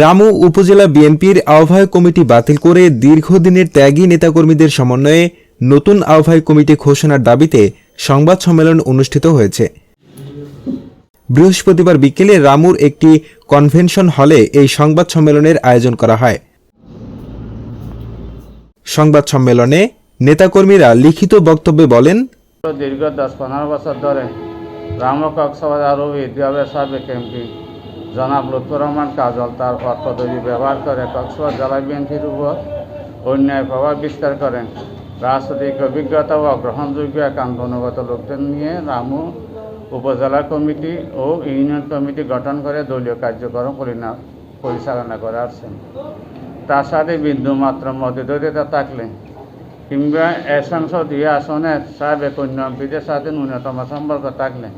রামু উপজেলা বিএনপির আহ্বায়ক কমিটি বাতিল করে দীর্ঘদিনের ত্যাগী নেতাকর্মীদের সমন্বয়ে নতুন আহ্বায়ক কমিটি ঘোষণার দাবিতে সংবাদ সম্মেলন অনুষ্ঠিত হয়েছে। বৃহস্পতিবার বিকেলে রামুর একটি কনভেনশন হলে এই সংবাদ সম্মেলনের আয়োজন করা হয়। সংবাদ সম্মেলনে নেতাকর্মীরা লিখিত বক্তব্যে বলেন, দীর্ঘ 10-15 বছর ধরে রামু কক্সবাজার ও ঈদগাহের সাবেক এমপি জনাব লুৎফর রহমান কাজল তার পদ পদবি ব্যবহার করে কক্সবাজার জেলা বিএনপির উপর অন্যায় প্রভাব বিস্তার করেন। রাজনৈতিক অভিজ্ঞতা ও গ্রহণযোগ্য একান্ত লোকদের নিয়ে রামু উপজেলা কমিটি ও ইউনিয়ন কমিটি গঠন করে দলীয় কার্যক্রম পরিচালনা করে আসছেন। তার সাথে বিন্দুমাত্র মতদ্বৈধতা থাকলে কিংবা এ সংসদীয় আসনের সাবেক অন্য এমপিদের সাথে ন্যূনতম সম্পর্ক থাকলে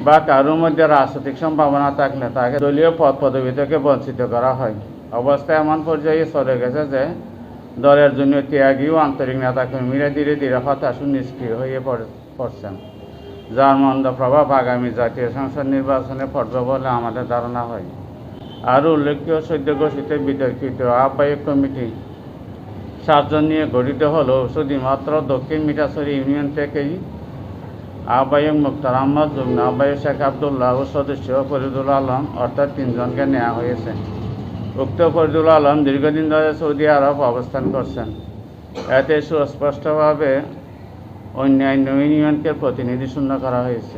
বা কারোর মধ্যে রাজনৈতিক সম্ভাবনা থাকলে তাকে দলীয় পদ পদবি থেকে বঞ্চিত করা হয়। অবস্থা এমন পর্যায়ে চলে গেছে যে দলের জন্য ত্যাগী ও আন্তরিক নেতাকর্মীরা ধীরে ধীরে হতাশ ও নিষ্ক্রিয় হয়ে পড়ছেন, যার মন্দ প্রভাব আগামী জাতীয় সংসদ নির্বাচনে পড়বে বলে আমাদের ধারণা হয়। আরও উল্লেখ্য, সদ্য ঘোষিত বিতর্কিত আহ্বায়ক কমিটি 7 জন নিয়ে গঠিত হলেও শুধুমাত্র দক্ষিণ মিঠাছড়ি ইউনিয়ন থেকেই আহ্বায়ক মুক্তার আহমদ, যুগ্ম আহ্বায়ক শেখ আবদুল্লাহ ও সদস্য ফরিদুল আলম অর্থাৎ 3 জনকে নেওয়া হয়েছে। উক্ত ফরিদুল আলম দীর্ঘদিন ধরে সৌদি আরব অবস্থান করছেন। এতে সুস্পষ্টভাবে অন্যান্য ইউনিয়নকে প্রতিনিধি শূন্য করা হয়েছে।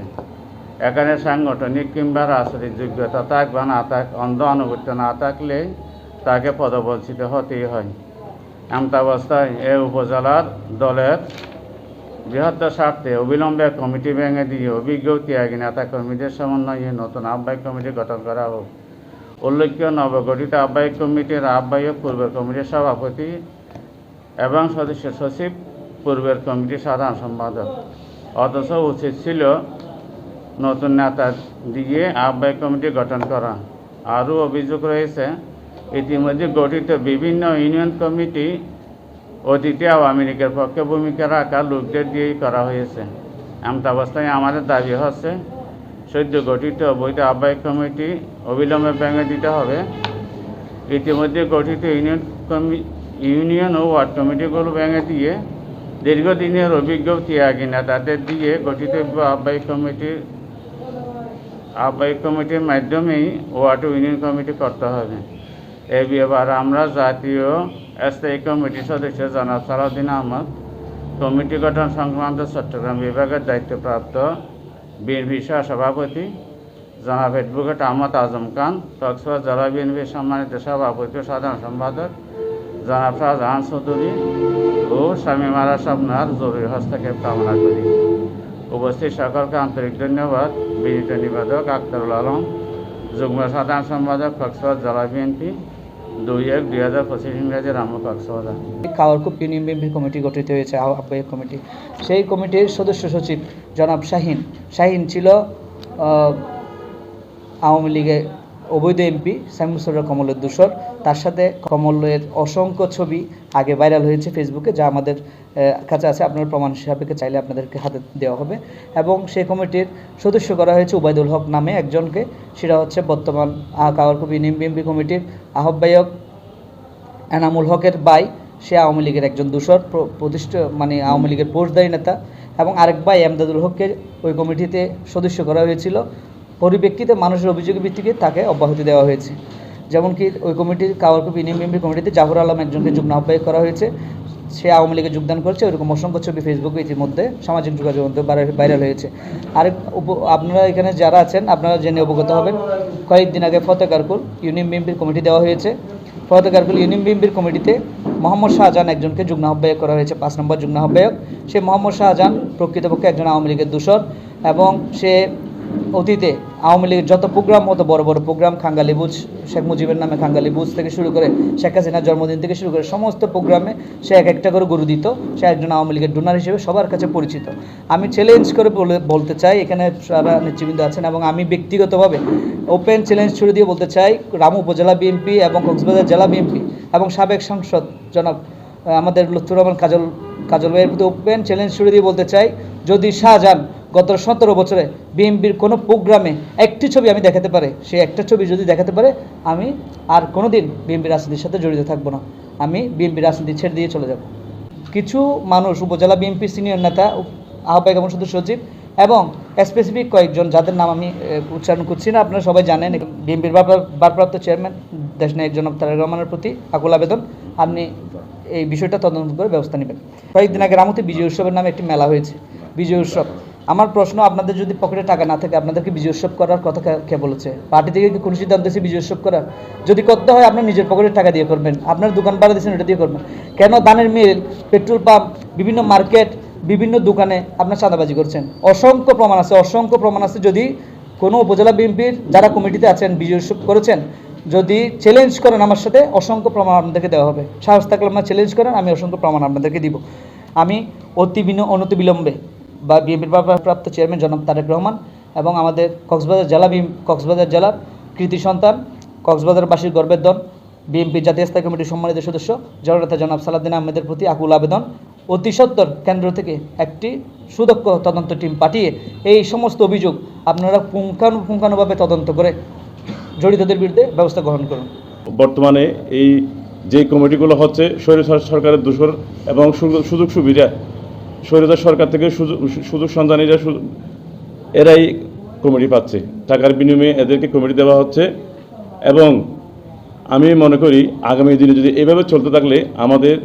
এখানে সাংগঠনিক কিংবা রাজনৈতিক যোগ্যতা থাক বা না থাক, অন্ধ আনুগত্য না থাকলে তাকে পদবঞ্চিত হতেই হয়। এমতাবস্থায় এ উপজেলার দলের বৃহত্তর স্বার্থে অবিলম্বে কমিটি ভেঙে দিয়ে অভিজ্ঞ ত্যাগী নেতাকর্মীদের সমন্বয়ে নতুন আহ্বায়ক কমিটি গঠন করা হোক। উল্লেখ্য, নবগঠিত আহ্বায়ক কমিটির আহ্বায়ক পূর্বের কমিটির সভাপতি এবং সদস্য সচিব পূর্বের কমিটির সাধারণ সম্পাদক। অথচ উচিত ছিল নতুন নেতা দিয়ে আহ্বায়ক কমিটি গঠন করা। আরও অভিযোগ রয়েছে, ইতিমধ্যে গঠিত বিভিন্ন ইউনিয়ন কমিটি অতীতে আওয়ামী লীগের পক্ষে ভূমিকা রাখা লোকদের দিয়েই করা হয়েছে। এমতাবস্থায় আমাদের দাবি হচ্ছে সদ্য গঠিত অবৈধ আহ্বায়ক কমিটি অবিলম্বে ভেঙে দিতে হবে। ইতিমধ্যে গঠিত ইউনিয়ন ও ওয়ার্ড কমিটিগুলো ভেঙে দিয়ে দীর্ঘদিনের অভিজ্ঞ ত্যাগী নেতাদের দিয়ে গঠিত আহ্বায়ক কমিটির মাধ্যমেই ওয়ার্ড ও ইউনিয়ন কমিটি করতে হবে। এ ব্যাপারে আমরা জাতীয় স্থায়ী কমিটির সদস্য জনাব সালাউদ্দিন আহমদ, কমিটি গঠন সংক্রান্ত চট্টগ্রাম বিভাগের দায়িত্বপ্রাপ্ত বিএনপি সভাপতি জনাব অ্যাডভোকেট আহমদ আজম খান, কক্সবাজার জেলা বিএনপির সম্মানিত সভাপতি ও সাধারণ সম্পাদক জনাব শাহজাহান চৌধুরী ও শামীম আরা স্বপ্নার জরুরি হস্তক্ষেপ কামনা করি। উপস্থিত সকলকে আন্তরিক ধন্যবাদ। বিনীত নিবেদক আখতারুল আলম, যুগ্ম সাধারণ সম্পাদক, কক্সবাজার জেলা বিএনপি, 2-1-2025 ইংরেজি, রামু, কক্সবাজার। কাওয়ারকুপ ইউনিয়ন বিএনপি কমিটি গঠিত হয়েছে, আহ্বায়ক কমিটি। সেই কমিটির সদস্য সচিব জনাব শাহিন ছিল আওয়ামী লীগের অবৈধ এমপি সাইমুসুর কমলের দূষর। তার সাথে কমলের অসংখ্য ছবি আগে ভাইরাল হয়েছে ফেসবুকে, যা আমাদের কাছে আছে। আপনার প্রমাণ হিসাবে চাইলে আপনাদেরকে হাতে দেওয়া হবে। এবং সেই কমিটির সদস্য করা হয়েছে উবাইদুল হক নামে একজনকে। সেটা হচ্ছে বর্তমান কাওয়ারকুপ ইউনিয়ন বিএনপি কমিটির আহ্বায়ক এনামুল হকের ভাই। সে আওয়ামী লীগের একজন দূষর আওয়ামী লীগের পোস্টদারী নেতা। এবং আরেক ভাই এমদাদুল হককে ওই কমিটিতে সদস্য করা হয়েছিল। পরিপ্রেক্ষিতে মানুষের অভিযোগের ভিত্তিতে তাকে অব্যাহতি দেওয়া হয়েছে। যেমন কি ওই কমিটির কাওয়ারকুপ ইউনিয়ন বিএনপি কমিটিতে জাফর আলম একজনকে যুগ্ম আহ্বায়ক করা হয়েছে। সে আওয়ামী লীগে যোগদান করছে। ওইরকম অসংখ্য ছবি ফেসবুকে ইতিমধ্যে সামাজিক যোগাযোগ ভাইরাল হয়েছে। আরেক আপনারা এখানে যারা আছেন আপনারা জেনে অবগত হবেন, কয়েকদিন আগে ফতেকারকুল ইউনিয়ন বিএনপির কমিটি দেওয়া হয়েছে। ফতেকারকুল ইউনিয়ন বিএনপির কমিটিতে মোহাম্মদ শাহজাহান একজনকে যুগ্ম আহ্বায়ক করা হয়েছে, 5 নম্বর যুগ্ম আহ্বায়ক। সে মোহাম্মদ শাহজাহান প্রকৃতপক্ষে একজন আওয়ামী লীগের দূষর এবং সে অতীতে আওয়ামী লীগের যত প্রোগ্রাম হতো, বড় বড় প্রোগ্রাম, খাঙ্গালিবুজ, শেখ মুজিবের নামে খাঙ্গালিবুজ থেকে শুরু করে শেখ হাসিনার জন্মদিন থেকে শুরু করে সমস্ত প্রোগ্রামে সে এক একটা করে গরু দিত। সে একজন আওয়ামী লীগের ডোনার হিসেবে সবার কাছে পরিচিত। আমি চ্যালেঞ্জ করে বলতে চাই, এখানে সারা নেতৃবৃন্দ আছেন এবং আমি ব্যক্তিগতভাবে ওপেন চ্যালেঞ্জ ছুড়ে দিয়ে বলতে চাই, রামু উপজেলা বিএনপি এবং কক্সবাজার জেলা বিএনপি এবং সাবেক সংসদ জনাব আমাদের লুৎফর রহমান কাজল ভাইয়ের প্রতি ওপেন চ্যালেঞ্জ ছুড়ে দিয়ে বলতে চাই, যদি শাহজাহান গত 17 বছরে বিএনপির কোনো প্রোগ্রামে একটি ছবি আমি দেখাতে পারে, সেই একটা ছবি যদি দেখাতে পারে, আমি আর কোনো দিন বিএনপি রাজনীতির সাথে জড়িত থাকবো না, আমি বিএনপি রাজনীতি ছেড়ে দিয়ে চলে যাব। কিছু মানুষ উপজেলা বিএনপির সিনিয়র নেতা, আহ্বায়ক এবং সদস্য সচিব এবং স্পেসিফিক কয়েকজন যাদের নাম আমি উচ্চারণ করছি না, আপনারা সবাই জানেন, বিএনপির ভারপ্রাপ্ত চেয়ারম্যান দেশনায়ক জনাব তারেক রহমানের প্রতি আকুল আবেদন, আপনি এই বিষয়টা তদন্ত করে ব্যবস্থা নেবেন। কয়েকদিন আগে রামুতে বিজয় উৎসবের নামে একটি মেলা হয়েছে, বিজয় উৎসব। আমার প্রশ্ন, আপনাদের যদি পকেটে টাকা না থাকে, আপনাদেরকে বিজয় উৎসব করার কথা কে বলেছে? পার্টি থেকে কি কোনো সিদ্ধান্ত দিয়েছে বিজয় উৎসব করার? যদি করতে হয় আপনার নিজের পকেটের টাকা দিয়ে করবেন, আপনার দোকান ভাড়া দিয়েছেন ওটা দিয়ে করবেন। কেন ধানের মিল, পেট্রোল পাম্প, বিভিন্ন মার্কেট, বিভিন্ন দোকানে আপনার চাঁদাবাজি করছেন? অসংখ্য প্রমাণ আছে। যদি কোনো উপজেলা বিএনপির যারা কমিটিতে আছেন বিজয় উৎসব করেছেন, যদি চ্যালেঞ্জ করেন আমার সাথে, অসংখ্য প্রমাণ আপনাদেরকে দেওয়া হবে। সাহস থাকলে আপনারা চ্যালেঞ্জ করেন, আমি অসংখ্য প্রমাণ আপনাদেরকে দিব। আমি অনতিবিলম্বে বা বিএনপির ভারপ্রাপ্ত চেয়ারম্যান জনাব তারেক রহমান এবং আমাদের কক্সবাজার জেলার কৃতি সন্তান, কক্সবাজারবাসীর গর্বের ধন, বিএনপির জাতীয় স্থায়ী কমিটির সম্মানিত সদস্য জননেতা জনাব সালাউদ্দিন আহমেদের প্রতি আকুল আবেদন, অতি সত্বর কেন্দ্র থেকে একটি সুদক্ষ তদন্ত টিম পাঠিয়ে এই সমস্ত অভিযোগ আপনারা পুঙ্খানুপুঙ্খানুভাবে তদন্ত করে জড়িতদের বিরুদ্ধে ব্যবস্থা গ্রহণ করুন। বর্তমানে এই যে কমিটিগুলো হচ্ছে স্বৈরাচার সরকারের দোসর এবং সুযোগ সুবিধা, স্বৈরাচার সরকার থেকে সুযোগ সন্ধানীরা এরাই কমিটি পাচ্ছে, টাকার বিনিময়ে এদেরকে কমিটি দেওয়া হচ্ছে। এবং আমি মনে করি আগামী দিনে যদি এভাবে চলতে থাকলে আমাদের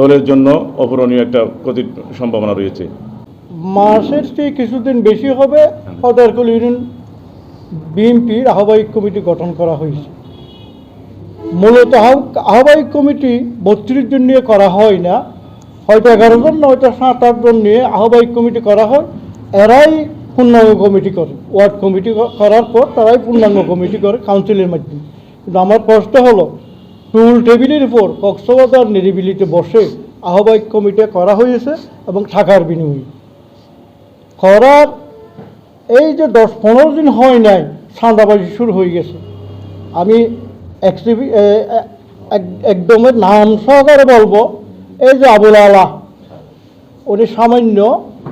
দলের জন্য অপূরণীয় একটা ক্ষতির সম্ভাবনা রয়েছে। মাসের চেয়ে কিছুদিন বেশি হবে হদারকুল ইউনিয়ন বিএনপির আহ্বায়ক কমিটি গঠন করা হয়েছে। মূলত আহ্বায়ক কমিটি 32 জন নিয়ে করা হয় না, হয়তো 11 জন, নয়তো 7-8 জন নিয়ে আহ্বায়ক কমিটি করা হয়। এরাই পূর্ণাঙ্গ কমিটি করে, ওয়ার্ড কমিটি করার পর তারাই পূর্ণাঙ্গ কমিটি করে কাউন্সিলের মাধ্যমে। কিন্তু আমার প্রশ্ন হলো, টুল টেবিলের উপর কক্সবাজার নিরিবিলিতে বসে আহ্বায়ক কমিটি করা হয়েছে এবং টাকার বিনিময়ে করার এই যে 10-15 দিন হয় নাই, চাঁদাবাজি শুরু হয়ে গেছে। আমি একদমের নাম সহকারে বলবো, এই যে আবুল আলা, উনি সামান্য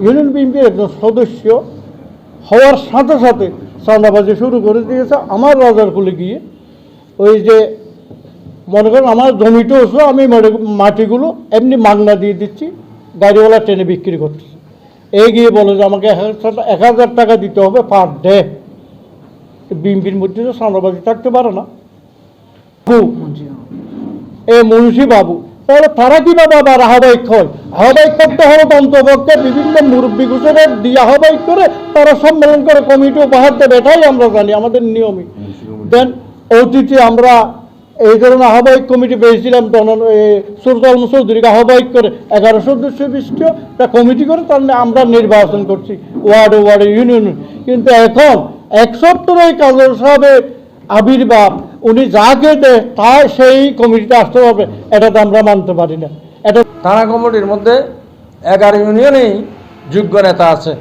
ইউনিয়ন বিএনপির একজন সদস্য হওয়ার সাথে সাথে চাঁদাবাজি শুরু করে দিয়েছে। আমার রাজারকুলে গিয়ে ওই যে মনে করেন আমার জমিতে ওসব আমি মাটিগুলো এমনি মাগনা দিয়ে দিচ্ছি, গাড়িওয়ালা ট্রেনে বিক্রি করতেছে। এই গিয়ে বলে যে আমাকে 1000 টাকা দিতে হবে পার ডে। বিএনপির মধ্যে তো চাঁদাবাজি থাকতে পারে না। মুন্সি বাবু, তাহলে তারা কীভাবে আবার আহ্বায়ক হয়? আহ্বায়ক করতে হলে অন্তপক্ষে বিভিন্ন মুরব্বী ঘোষণা দিয়ে আহ্বায়ক করে তারা সম্মেলন করে কমিটি উপহার দেবে, এটাই আমরা জানি আমাদের নিয়মই। দেন অতীতে আমরা এই ধরনের আহ্বায়ক কমিটি পেয়েছিলাম, সুরতাল চৌধুরীকে আহ্বায়ক করে 11 সদস্য বিশিষ্ট একটা কমিটি করে তার আমরা নির্বাচন করছি ওয়ার্ডে ইউনিয়নে। কিন্তু এখন 71 কাজল সাহেবের আবির্ভাব, উনি যাকে দেয় তা সেই কমিটিতে আসতে হবে, এটা তো আমরা মানতে পারি না। এটা থানা কমিটির মধ্যে 11 ইউনিয়নেই যোগ্য নেতা আছে,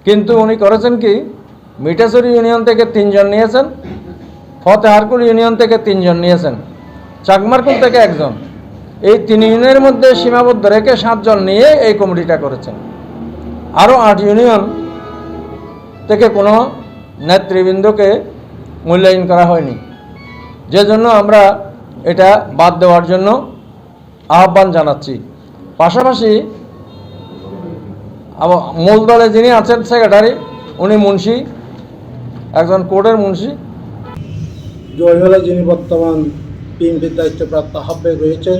কিন্তু উনি করেছেন কি, মিঠাচুরি ইউনিয়ন থেকে 3 জন নিয়েছেন, ফতেহারকুল ইউনিয়ন থেকে 3 জন নিয়েছেন, চাকমারকুল থেকে 1 জন। এই 3 ইউনিয়নের মধ্যে সীমাবদ্ধ রেখে 7 জন নিয়ে এই কমিটিটা করেছেন। আরও 8 ইউনিয়ন থেকে কোনো নেতৃবৃন্দকে মূল্যায়ন করা হয়নি, যে জন্য আমরা এটা বাদ দেওয়ার জন্য আহ্বান জানাচ্ছি। পাশাপাশি মূল দলে যিনি আছেন সেক্রেটারি, উনি মুন্সি, একজন কোর্টের মুন্সি। জয়মেলায় যিনি বর্তমান বিএনপির দায়িত্বপ্রাপ্ত আহ্বায়ক রয়েছেন,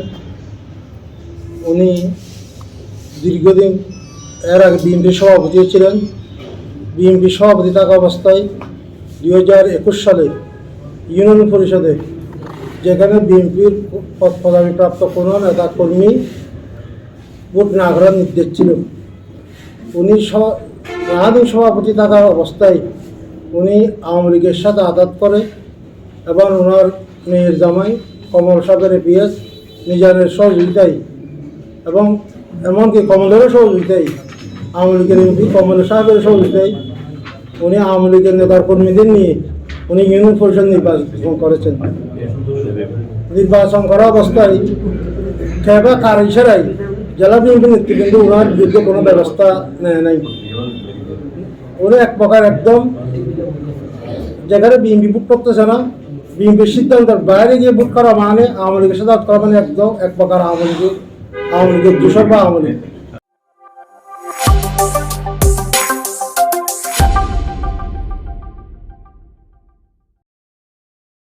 উনি দীর্ঘদিন এর আগে বিএনপির সভাপতি ছিলেন। বিএনপির সভাপতি থাকা অবস্থায় 2021 সালে ইউনিয়ন পরিষদে, যেখানে বিএনপির পদবিপ্রাপ্ত কোনো নেতা কর্মী ভোট না করার নির্দেশ ছিল, উনি রাহাদিন সভাপতি থাকা অবস্থায় উনি আওয়ামী লীগের সাথে আঘাত করে এবং ওনার মেয়ের জামাই কমল সাহেবের পিএস মিজানের সহযোগিতায় এবং এমনকি কমলেরও সহযোগিতায়, আওয়ামী লীগের এমপি কমল সাহেবের সহযোগিতায় উনি আওয়ামী লীগের নেতার কর্মীদের নিয়ে উনি ইউনিয়ন পরিষদ নির্বাচন করেছেন। নির্বাচন করা অবস্থায় খেবা কার ইশারায় জেলা বিএনপি নেতৃবৃন্দ ওনার বিরুদ্ধে কোনো ব্যবস্থা নেয় নাই। উনি এক প্রকার একদম যেখানে বিএনপি ভোট করতেছে না, বিএনপির সিদ্ধান্তের বাইরে গিয়ে ভোট করা মানে আওয়ামী লীগের সাথে করা মানে একদম এক প্রকার আওয়ামী লীগের দূষণ বা আওয়ামী লীগ